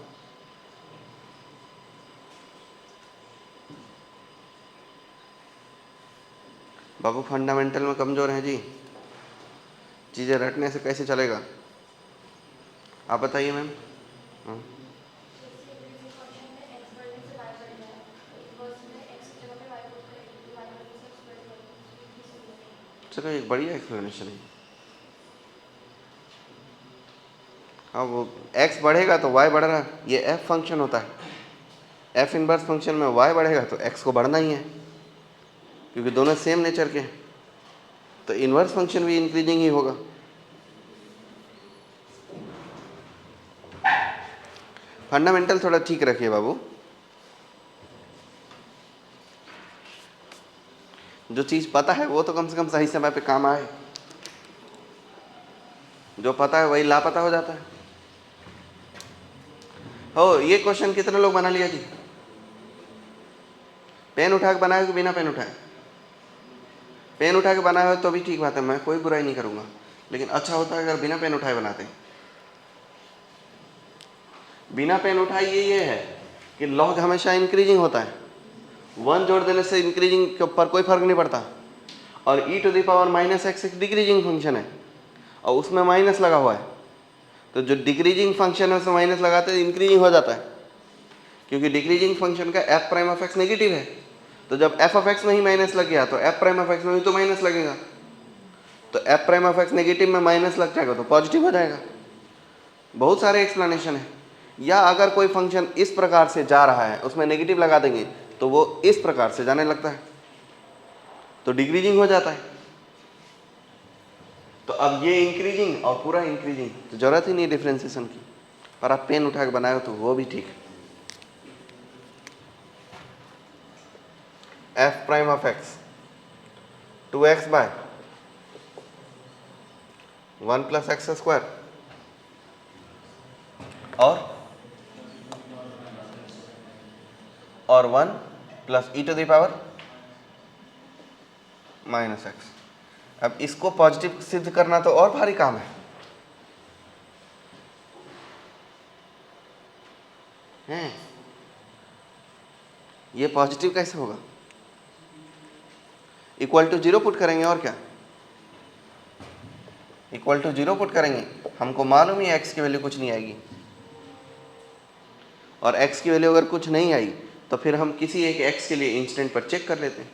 बाबू फंडामेंटल में कमजोर हैं जी, चीज़ें रटने से कैसे चलेगा? आप बताइए मैम। हाँ। चलो एक बढ़िया एक्सप्लेनेशन है। हाँ, वो x बढ़ेगा तो y बढ़ रहा है, ये f फंक्शन होता है। f इनवर्स फंक्शन में y बढ़ेगा तो x को बढ़ना ही है, क्योंकि दोनों सेम नेचर के हैं। तो इनवर्स फंक्शन भी इंक्रीजिंग ही होगा। फंडामेंटल थोड़ा ठीक रखिए बाबू। जो चीज़ पता है वो तो कम से कम सही समय पे काम आए। जो पता है वही लापता हो जाता है। हो, ये क्वेश्चन कितने लोग बना लिया जी? पेन उठा के बनाए कि बिना पेन उठाए? पेन उठा के बनाए हो तो भी ठीक बात है, मैं कोई बुराई नहीं करूँगा, लेकिन अच्छा होता है अगर बिना पेन उठाए बनाते। बिना पेन उठाए ये है कि लॉग हमेशा इंक्रीजिंग होता है, 1 जोड़ देने से इंक्रीजिंग के ऊपर कोई फर्क नहीं पड़ता। और e to the power minus x एक डिक्रीजिंग फंक्शन है और उसमें माइनस लगा हुआ है, तो जो डिक्रीजिंग फंक्शन है उसमें माइनस लगाते हैं इंक्रीजिंग हो जाता है, क्योंकि डिक्रीजिंग फंक्शन का f prime of x negative है। तो जब f ऑफ एक्स में ही माइनस लग गया तो f प्राइम ऑफ एक्स में भी तो माइनस लगेगा। तो f prime of x negative में माइनस लग जाएगा तो पॉजिटिव हो जाएगा। बहुत सारे एक्सप्लेनेशन है। या अगर कोई फंक्शन इस प्रकार से जा रहा है उसमें नेगेटिव लगा देंगे तो वो इस प्रकार से जाने लगता है, तो डिक्रीजिंग हो जाता है। तो अब ये इंक्रीजिंग और पूरा इंक्रीजिंग, तो जरूरत ही नहीं डिफ्रेंसिएशन की। पर आप पेन उठा के बनाए हो तो वो भी ठीक है। f prime of x 2x by 1 plus x square और 1 plus e to the power minus x. अब इसको पॉजिटिव सिद्ध करना तो और भारी काम है। ये पॉजिटिव कैसे होगा? इक्वल टू 0 पुट करेंगे और क्या, इक्वल टू 0 पुट करेंगे। हमको मालूम ही x की वैल्यू कुछ नहीं आएगी, और x की वैल्यू अगर कुछ नहीं आई तो फिर हम किसी एक x के लिए इंस्टेंट पर चेक कर लेते हैं।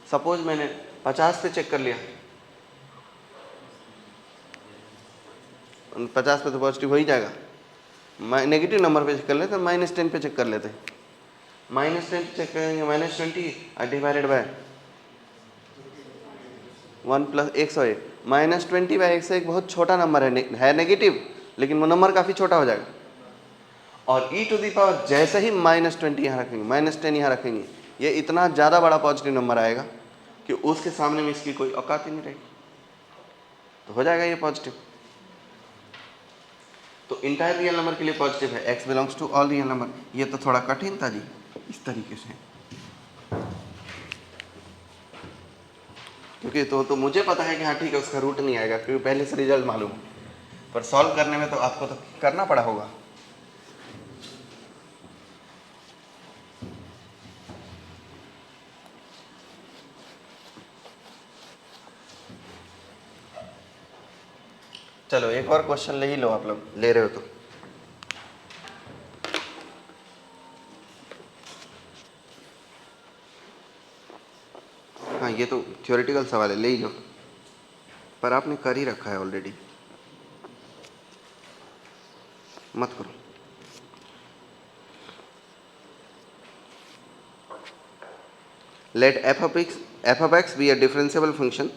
सपोज मैंने 50 पे चेक कर लिया, 50 पे तो पॉजिटिव हो ही जाएगा। नेगेटिव नंबर पे चेक कर लेते हैं, -10 पे चेक कर लेते हैं। -10 पे चेक करेंगे, -20 डिवाइडेड बाय 1 प्लस 101। -20 बाय 101 बहुत छोटा नंबर है नेगेटिव, लेकिन वो नंबर काफ़ी छोटा हो जाएगा। और e टू दी पावर जैसे ही -20 यहाँ रखेंगे, -10 यहाँ रखेंगे, ये इतना ज़्यादा बड़ा पॉजिटिव नंबर आएगा कि उसके सामने में इसकी कोई औकात ही नहीं रहेगी, तो हो जाएगा ये पॉजिटिव। तो इंटायर रियल नंबर के लिए पॉजिटिव है, x belongs to all real number. ये तो थोड़ा कठिन था जी, इस तरीके से, क्योंकि तो मुझे पता है कि हाँ ठीक है उसका रूट नहीं आएगा, क्योंकि पहले से रिजल्ट मालूम है, पर सॉल्व करने में तो आपको तो करना पड़ा होगा। चलो एक और क्वेश्चन ले ही लो, आप लोग ले रहे हो तो। हाँ ये तो थ्योरेटिकल सवाल है, ले ही लो, पर आपने कर ही रखा है ऑलरेडी, मत करो। Let f of x be a differentiable function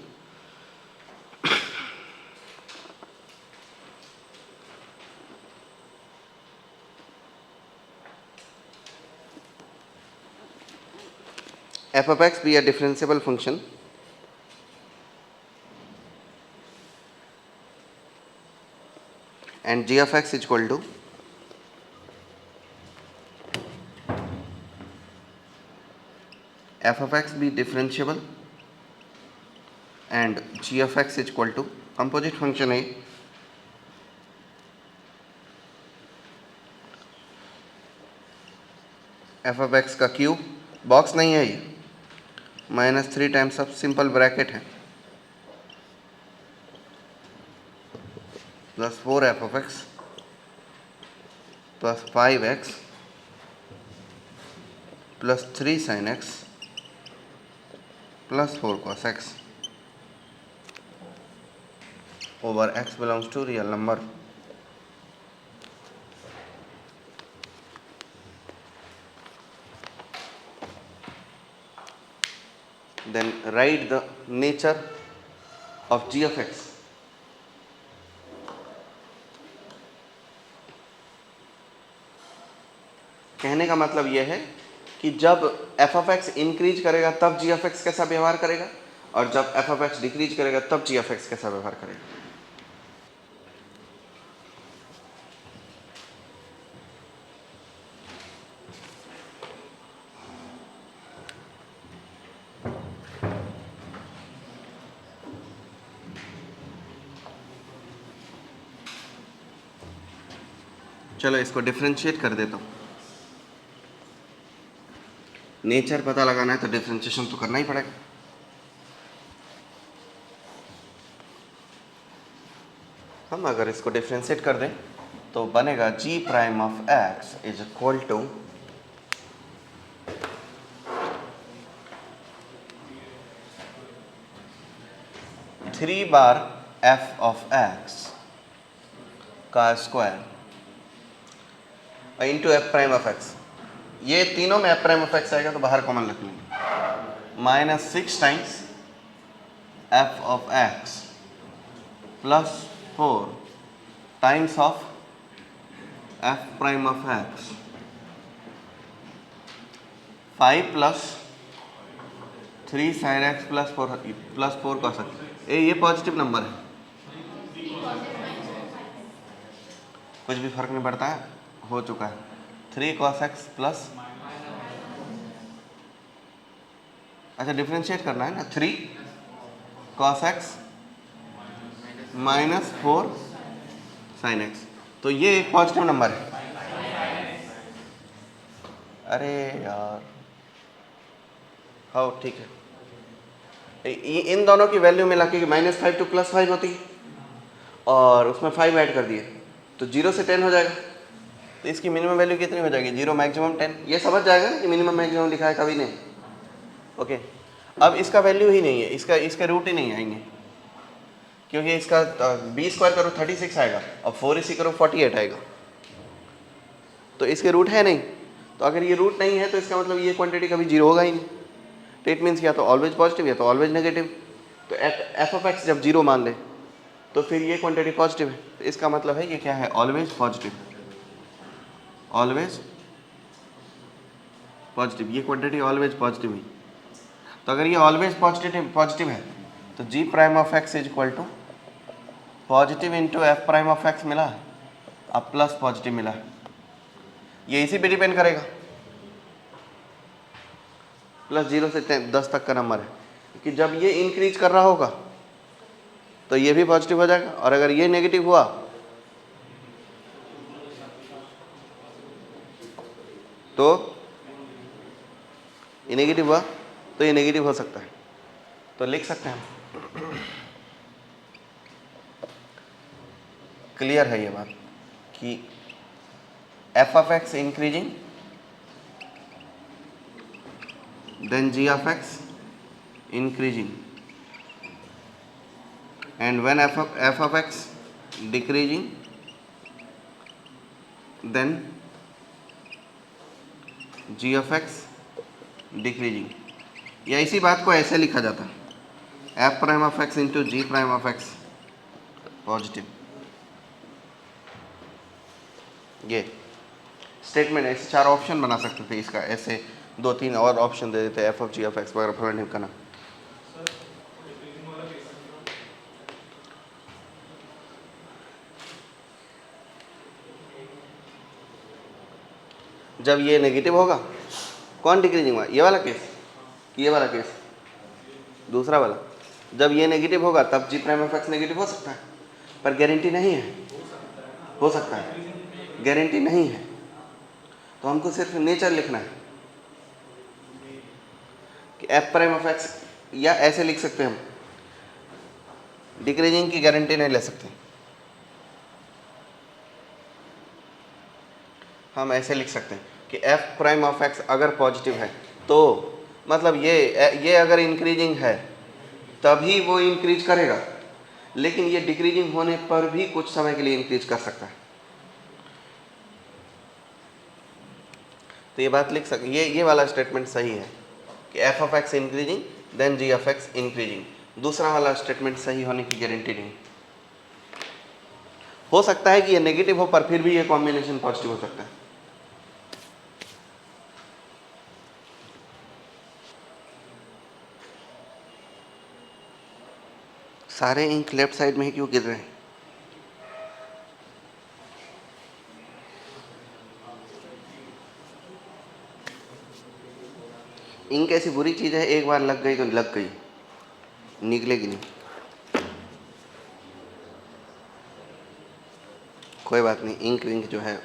f of x be a differentiable function and g of x is equal to f of x be differentiable and g of x is equal to composite function है f of x का cube, box नहीं है ये, -3 times of simple bracket है plus 4f of x plus 5x plus 3 sin x plus 4 cos x। over x belongs to real number. Then write the nature of g of x. कहने का मतलब यह है कि जब f of x इंक्रीज करेगा तब g of x कैसा व्यवहार करेगा, और जब f of x डिक्रीज करेगा तब g of x कैसा व्यवहार करेगा. चलो इसको डिफरेंशिएट कर देता हूँ. नेचर पता लगाना है तो डिफरेंशिएशन तो करना ही पड़ेगा. हम अगर इसको डिफरेंशिएट कर दें तो बनेगा g prime of x is equal to 3 बार f ऑफ x का square into f prime of x. ये तीनों में एफ प्राइम ऑफ एक्स आएगा तो बाहर कॉमन रख लेंगे. -6 times F of x plus 4 times of F prime of x. 5 plus 3 sine x plus 4 cos x. ये पॉजिटिव नंबर है, कुछ भी फर्क नहीं पड़ता है, हो चुका है. 3 cos x प्लस, अच्छा डिफरेंशिएट करना है ना, 3 cos x minus 4 sin x. तो ये एक पॉजिटिव नंबर है. अरे यार हाँ ठीक है. इन दोनों की वैल्यू मिला के -5 टू +5 होती है और उसमें 5 ऐड कर दिए तो 0 से 10 हो जाएगा. तो इसकी मिनिमम वैल्यू कितनी हो जाएगी? 0 मैक्सिमम 10. ये समझ जाएगा ना कि मिनिमम मैक्सिमम लिखा है, कभी नहीं. ओके. अब इसका वैल्यू ही नहीं है, इसका रूट ही नहीं आएंगे, क्योंकि इसका b² करो 36 आएगा और 4ac करो 48 आएगा. तो इसके रूट है नहीं. तो अगर ये रूट नहीं है तो इसका मतलब ये क्वांटिटी कभी 0 होगा ही नहीं. तो इट मीन्स या तो ऑलवेज पॉजिटिव या तो ऑलवेज नेगेटिव. तो एफ ऑफ एक्स जब 0 मान ले तो फिर ये क्वांटिटी पॉजिटिव है. तो इसका मतलब है ये क्या है? Always positive. ऑलवेज पॉजिटिव, ये क्वांटिटी ऑलवेज पॉजिटिव है. तो अगर ये ऑलवेज पॉजिटिव है तो g prime of x is equal to positive into f prime of x मिला है, अब प्लस पॉजिटिव मिला है. ये इसी पे डिपेंड करेगा. +0 से 10 तक का नंबर है कि जब ये इंक्रीज कर रहा होगा तो ये भी पॉजिटिव हो जाएगा, और अगर ये नेगेटिव हुआ तो ये नेगेटिव हुआ तो ये नेगेटिव हो सकता है. तो लिख सकते हैं हम. क्लियर है ये बात कि f of x increasing then g of x increasing, and when f of x decreasing then g of x decreasing. या इसी बात को ऐसे लिखा जाता है, f prime of x into g prime of x positive. ये स्टेटमेंट ऐसे 4 ऑप्शन बना सकते थे इसका, ऐसे 2-3 और ऑप्शन दे देते f of g of x वगैरह फॉर्मेट करना. जब ये नेगेटिव होगा, कौन डिक्रीजिंग हुआ? ये वाला केस, ये वाला केस, दूसरा वाला. जब ये नेगेटिव होगा तब जी प्राइम ऑफ एक्स नेगेटिव हो सकता है, पर गारंटी नहीं है. हो सकता है, गारंटी नहीं है. तो हमको सिर्फ नेचर लिखना है कि एफ प्राइम ऑफ एक्स, या ऐसे लिख सकते हैं हम, डिक्रीजिंग की गारंटी नहीं ले सकते. हम ऐसे लिख सकते हैं कि एफ प्राइम ऑफ एक्स अगर पॉजिटिव है तो मतलब ये अगर इंक्रीजिंग है तभी वो इंक्रीज करेगा, लेकिन ये डिक्रीजिंग होने पर भी कुछ समय के लिए इंक्रीज कर सकता है। तो ये बात लिख सकते, ये वाला स्टेटमेंट सही है कि f of x increasing then g of x increasing. दूसरा वाला स्टेटमेंट सही होने की गारंटी नहीं। हो सकता है कि ये नेगेटिव हो पर फिर भी ये कॉम्बिनेशन पॉजिटिव हो सकता है। सारे इंक लेफ्ट साइड में ही क्यों गिर रहे हैं? इंक ऐसी बुरी चीज़ है, एक बार लग गई तो लग गई, निकलेगी नहीं। कोई बात नहीं, इंक विंक जो है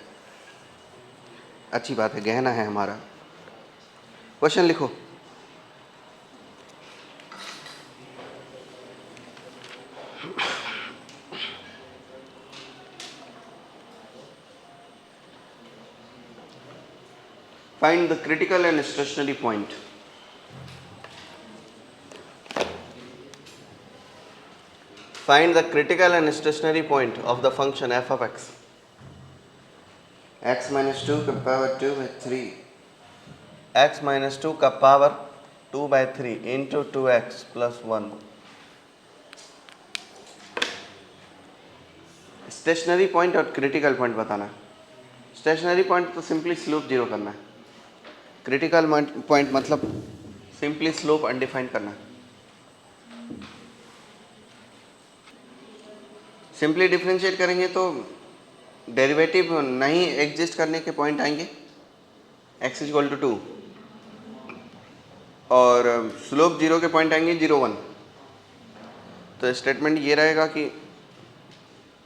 अच्छी बात है, गहना है हमारा। क्वेश्चन लिखो। Find the critical and stationary point. Find the critical and stationary point of the function f of x. x minus 2 का पावर 2 by 3, x minus 2 का power 2 by 3 into 2x plus 1. Stationary point और critical point बताना। Stationary point तो simply slope zero करना है, critical point मतलब simply slope undefined करना। Simply differentiate करेंगे तो डेरिवेटिव नहीं एग्जिस्ट करने के पॉइंट आएंगे, x इक्वल टू 2, और स्लोप जीरो के पॉइंट आएंगे 0 1। तो स्टेटमेंट ये रहेगा कि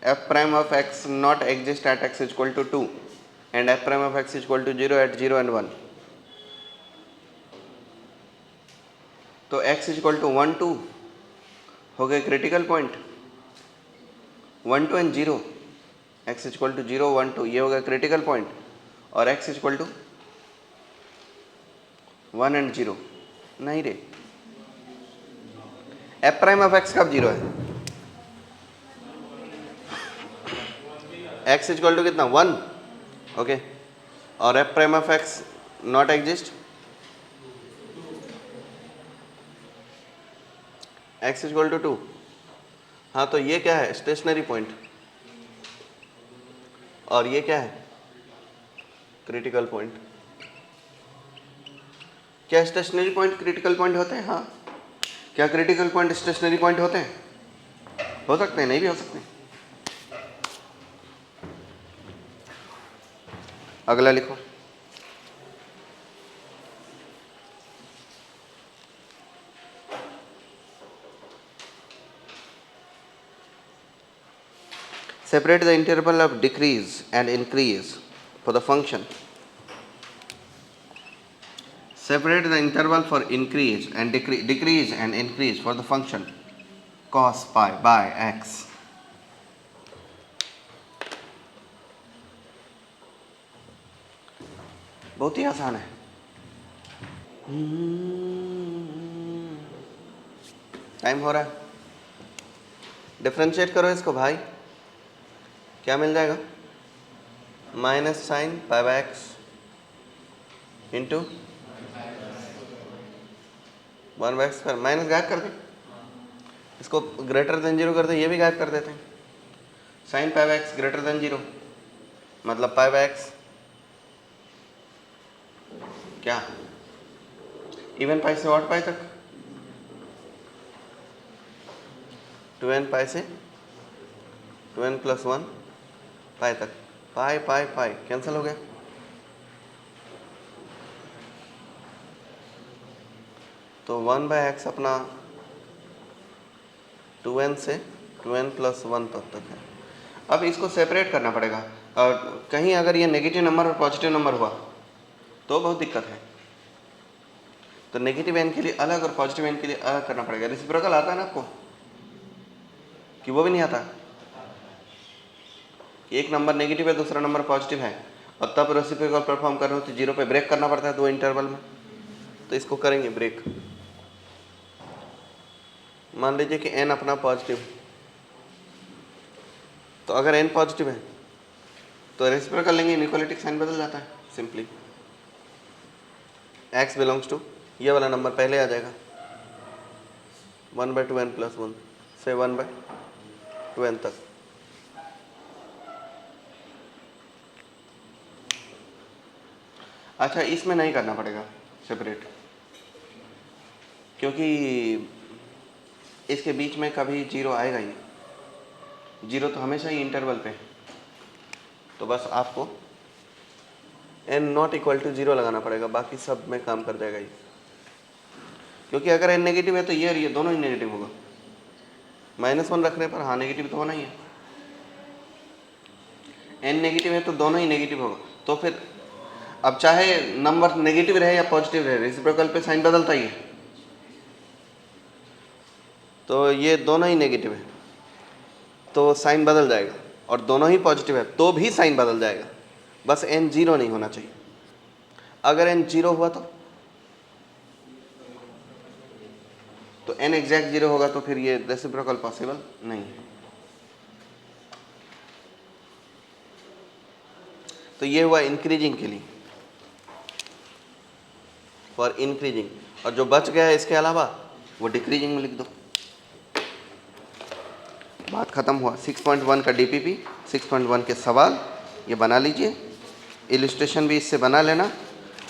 f prime of x not exist at x equal to 2 and f prime of x equal to 0 at 0 and 1। तो x इक्वल टू 1 2 हो गए critical point, 1 2 and 0, x equal to 0 1 2 ये हो गया क्रिटिकल पॉइंट, और x इक्वल टू 1 and 0 नहीं रे, f prime of x कब 0 है? x इक्वल टू कितना 1, ओके, और f prime of x not exist, x equal to 2। हाँ तो ये क्या है? स्टेशनरी पॉइंट, और ये क्या है? Critical point. क्या स्टेशनरी पॉइंट क्रिटिकल पॉइंट होते हैं? हाँ। क्या क्रिटिकल पॉइंट स्टेशनरी पॉइंट होते हैं? हो सकते हैं, नहीं भी हो सकते हैं। अगला लिखो। Separate the interval of decrease and increase for the function. Separate the interval for increase and decrease and increase for the function cos pi by x. बहुत ही आसान है। टाइम हो रहा है, डिफरेंशिएट करो इसको भाई। क्या मिल जाएगा? Minus sine pi by x into 1 by x square. Minus गायब कर दें, इसको ग्रेटर देन 0 कर दें, ये भी गायब कर देते हैं। Sign pi by x greater than 0 मतलब पाई बाय एक्स क्या? इवन पाई से ऑड पाई तक, 2n पाई से 2n प्लस 1 पाई तक, पाई पाई पाई कैंसिल हो गया। तो 1 बाय एक्स अपना 2n से 2n प्लस 1 तक है। अब इसको सेपरेट करना पड़ेगा, और कहीं अगर ये नेगेटिव नंबर और पॉजिटिव नंबर हुआ तो बहुत दिक्कत है। तो नेगेटिव n के लिए अलग और पॉजिटिव n के लिए अलग करना पड़ेगा। रेसिप्रोकल आता है ना आपको, कि वो भी नहीं आता? कि एक नंबर नेगेटिव है दूसरा नंबर पॉजिटिव है, और तब रेसिप्रोकल परफॉर्म कर रहे हो तो 0 पे ब्रेक करना पड़ता है 2 इंटरवल में। तो इसको करेंगे ब्रेक। मान लीजिए कि n अपना पॉजिटिव, तो अगर n पॉजिटिव है तो रेसिप्रोकल लेंगे, इनइक्वालिटी साइन बदल जाता है सिंपली। x बिलोंग्स टू ये वाला नंबर पहले आ जाएगा 1/2n+1 से 1/2n तक। अच्छा, इसमें नहीं करना पड़ेगा सेपरेट, क्योंकि इसके बीच में कभी जीरो आएगा ही, जीरो तो हमेशा ही इंटरवल पे। तो बस आपको n≠0 लगाना पड़ेगा, बाकी सब में काम कर जाएगा ये। क्योंकि अगर n नेगेटिव है तो ये और ये दोनों ही नेगेटिव होगा। -1 रखने पर हाँ नेगेटिव तो होना ही है। n नेगेटिव है तो दोनों ही नेगेटिव होगा। तो फिर अब चाहे नंबर नेगेटिव रहे या पॉजिटिव रहे, रेसिप्रोकल पे साइन बदलता ही है। तो ये दोनों ही नेगेटिव है तो साइन बदल जाएगा, और दोनों ही पॉजिटिव है तो भी साइन बदल जाएगा। बस n 0 नहीं होना चाहिए। अगर n 0 हुआ तो n एग्जैक्ट 0 होगा तो फिर ये रेसिप्रोकल पॉसिबल नहीं है। तो ये हुआ इंक्रीजिंग के लिए, फॉर इंक्रीजिंग। और जो बच गया है इसके अलावा वो डिक्रीजिंग में लिख दो। बात ख़त्म हुआ। 6.1 का डीपीपी, 6.1 के सवाल ये बना लीजिए, इलस्ट्रेशन भी इससे बना लेना।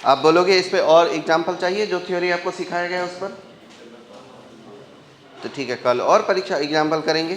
आप बोलोगे इस पे और एग्जाम्पल चाहिए जो थ्योरी आपको सिखाया गया है उस पर, तो ठीक है, कल और परीक्षा एग्जाम्पल करेंगे।